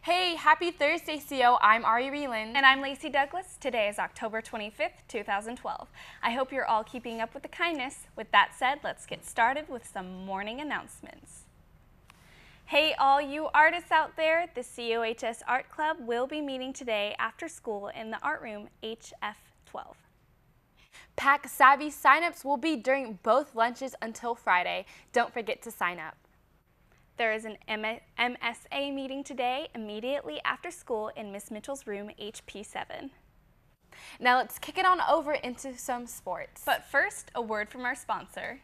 Hey, happy Thursday, CO. I'm Ari Reeland. And I'm Lacey Douglas. Today is October 25th, 2012. I hope you're all keeping up with the kindness. With that said, let's get started with some morning announcements. Hey, all you artists out there, the COHS Art Club will be meeting today after school in the art room HF12. Pack Savvy signups will be during both lunches until Friday. Don't forget to sign up. There is an MSA meeting today immediately after school in Miss Mitchell's room HP7. Now let's kick it on over into some sports. But first, a word from our sponsor.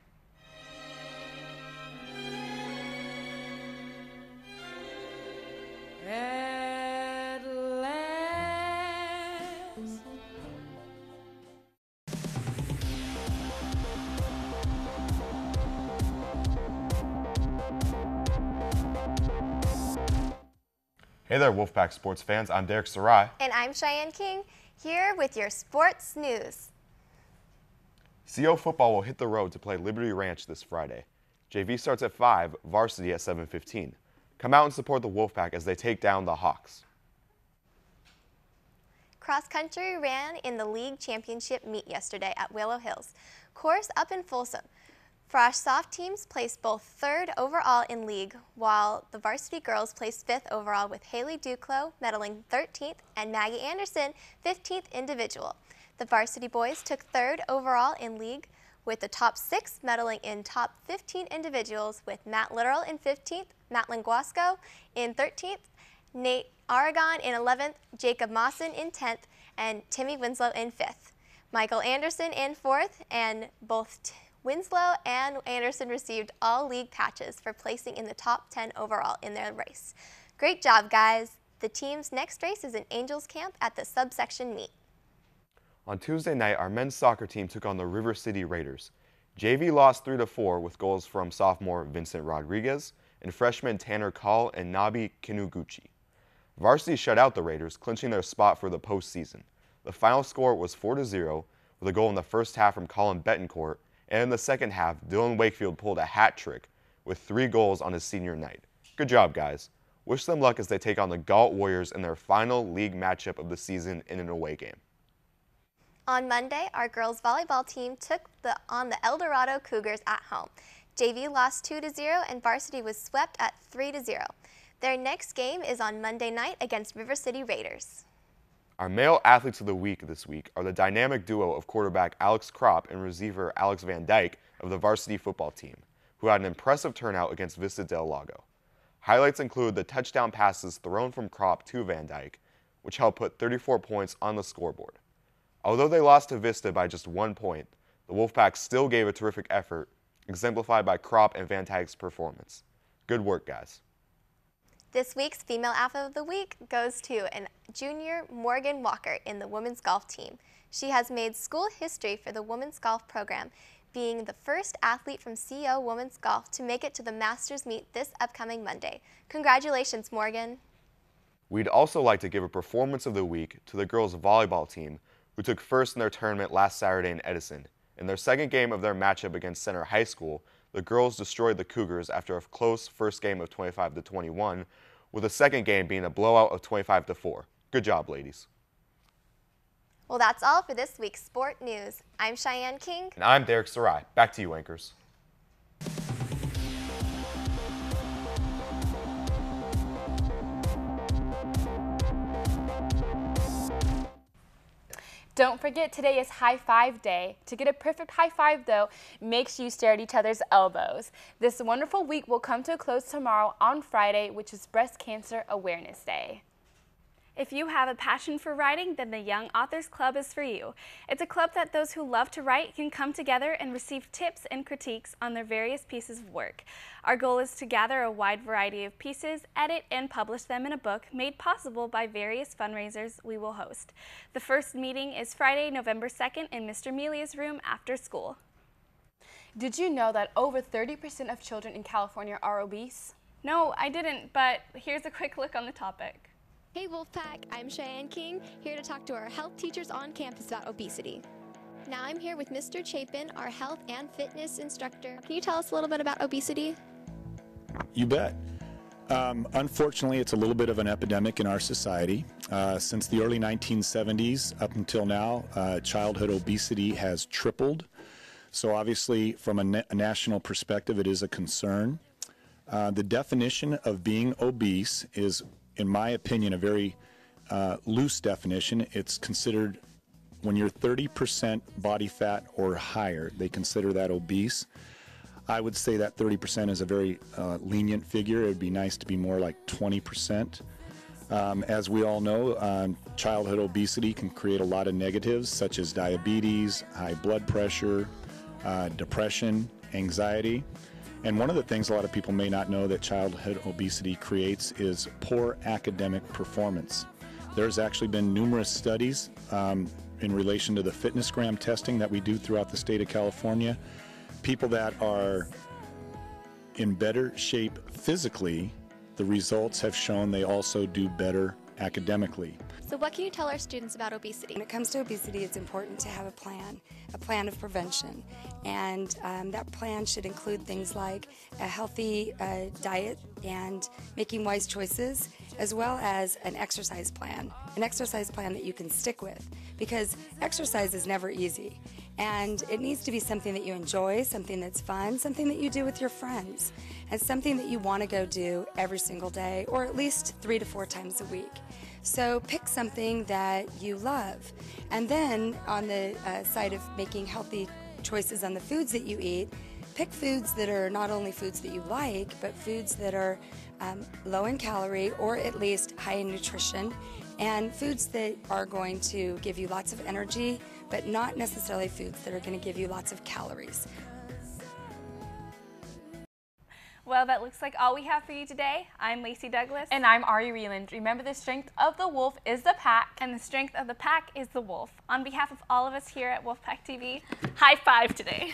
At last. Hey there, Wolfpack sports fans. I'm Derek Sarai. And I'm Cheyenne King, here with your sports news. CO football will hit the road to play Liberty Ranch this Friday. JV starts at 5, varsity at 7:15. Come out and support the Wolfpack as they take down the Hawks. Cross country ran in the league championship meet yesterday at Willow Hills. Course up in Folsom. Frosh soft teams placed both 3rd overall in league, while the varsity girls placed 5th overall with Haley Duclos medaling 13th and Maggie Anderson 15th individual. The varsity boys took 3rd overall in league, with the top 6 medaling in top 15 individuals, with Matt Literal in 15th, Matt Linguasco in 13th, Nate Aragon in 11th, Jacob Mawson in 10th, and Timmy Winslow in 5th. Michael Anderson in 4th, and both Winslow and Anderson received all league patches for placing in the top 10 overall in their race. Great job, guys. The team's next race is in Angels Camp at the subsection meet. On Tuesday night, our men's soccer team took on the River City Raiders. JV lost 3-4 with goals from sophomore Vincent Rodriguez and freshmen Tanner Call and Nabi Kinuguchi. Varsity shut out the Raiders, clinching their spot for the postseason. The final score was 4-0 with a goal in the first half from Colin Betancourt, and in the second half, Dylan Wakefield pulled a hat trick with 3 goals on his senior night. Good job, guys. Wish them luck as they take on the Galt Warriors in their final league matchup of the season in an away game. On Monday, our girls volleyball team took on the El Dorado Cougars at home. JV lost 2-0 and varsity was swept at 3-0. Their next game is on Monday night against River City Raiders. Our male athletes of the week this week are the dynamic duo of quarterback Alex Kropp and receiver Alex Van Dyke of the varsity football team, who had an impressive turnout against Vista del Lago. Highlights include the touchdown passes thrown from Kropp to Van Dyke, which helped put 34 points on the scoreboard. Although they lost to Vista by just 1 point, the Wolfpack still gave a terrific effort, exemplified by Kropp and Van Dyke's performance. Good work, guys. This week's Female Athlete of the Week goes to junior Morgan Walker in the women's golf team. She has made school history for the women's golf program, being the first athlete from CO Women's Golf to make it to the Masters meet this upcoming Monday. Congratulations, Morgan. We'd also like to give a Performance of the Week to the girls' volleyball team, who took first in their tournament last Saturday in Edison. In their second game of their matchup against Center High School, the girls destroyed the Cougars after a close first game of 25-21, with the second game being a blowout of 25-4. Good job, ladies. Well, that's all for this week's Sport News. I'm Cheyenne King. And I'm Derek Sarai. Back to you, anchors. Don't forget, today is High Five Day. To get a perfect high five, though, make sure you stare at each other's elbows. This wonderful week will come to a close tomorrow on Friday, which is Breast Cancer Awareness Day. If you have a passion for writing, then the Young Authors Club is for you. It's a club that those who love to write can come together and receive tips and critiques on their various pieces of work. Our goal is to gather a wide variety of pieces, edit and publish them in a book made possible by various fundraisers we will host. The first meeting is Friday, November 2nd in Mr. Melia's room after school. Did you know that over 30% of children in California are obese? No, I didn't, but here's a quick look on the topic. Hey Wolfpack, I'm Cheyenne King, here to talk to our health teachers on campus about obesity. Now I'm here with Mr. Chapin, our health and fitness instructor. Can you tell us a little bit about obesity? You bet. Unfortunately, it's a little bit of an epidemic in our society. Since the early 1970s up until now, childhood obesity has tripled. So obviously, from a national perspective, it is a concern. The definition of being obese is, in my opinion, a very loose definition. It's considered when you're 30% body fat or higher, they consider that obese. I would say that 30% is a very lenient figure. It would be nice to be more like 20%. As we all know, childhood obesity can create a lot of negatives such as diabetes, high blood pressure, depression, anxiety. And one of the things a lot of people may not know that childhood obesity creates is poor academic performance. There's actually been numerous studies in relation to the fitnessgram testing that we do throughout the state of California. People that are in better shape physically, the results have shown they also do better academically. So what can you tell our students about obesity? When it comes to obesity, it's important to have a plan of prevention. And that plan should include things like a healthy diet and making wise choices, as well as an exercise plan that you can stick with. Because exercise is never easy. And it needs to be something that you enjoy, something that's fun, something that you do with your friends, and something that you want to go do every single day, or at least 3 to 4 times a week. So pick something that you love. And then on the side of making healthy choices on the foods that you eat, pick foods that are not only foods that you like, but foods that are low in calorie or at least high in nutrition, and foods that are going to give you lots of energy, but not necessarily foods that are going to give you lots of calories. Well, that looks like all we have for you today. I'm Lacey Douglas. And I'm Ari Reland. Remember, the strength of the wolf is the pack. And the strength of the pack is the wolf. On behalf of all of us here at Wolfpack TV, high five today.